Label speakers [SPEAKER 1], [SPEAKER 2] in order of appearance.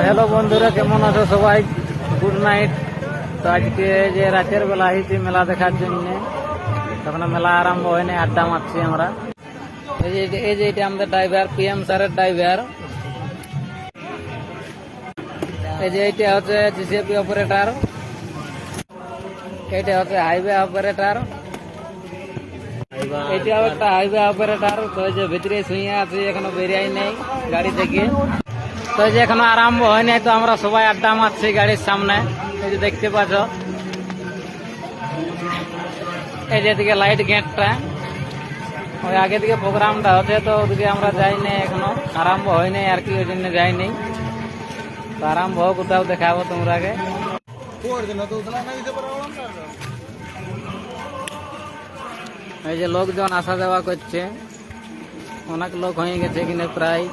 [SPEAKER 1] Hello বন্ধুরা, কেমন আছো সবাই? Good night. তো আজকে যে রাতের বেলা আইছি মেলা দেখার জন্য, তখন মেলা আরম্ভ হয়নি, আড্ডা মারছি আমরা। এই যে এটা আমাদের ড্রাইভার, পিএম স্যারের ড্রাইভার। এই যে এইটা হচ্ছে জিসিপি অপারেটর, এইটা হচ্ছে হাইওয়ে অপারেটর, এটাও একটা হাইওয়ে অপারেটর। তো এই যে ভিতরে শুয়ে আছে, এখনো বেরিয়ে নেই গাড়ি থেকে। তো এই যে এখনো আরম্ভ হয়নি, তো আমরা সবাই আড্ডা মারছি গাড়ির সামনে। এই যে দেখতে পাচ্ছ, এই যে দিকে লাইট গেটটা, ওই আগে দিকে প্রোগ্রামটা হচ্ছে, তো ওদিকে আমরা যাইনি, এখনো আরম্ভ হয়নি আর কি, ওই জন্য যাইনি। তো আরম্ভ হোক, কোথাও দেখাবো তোমরাকে। এই যে লোকজন আসা যাওয়া করছে, অনেক লোক হয়ে গেছে কিনা প্রায়।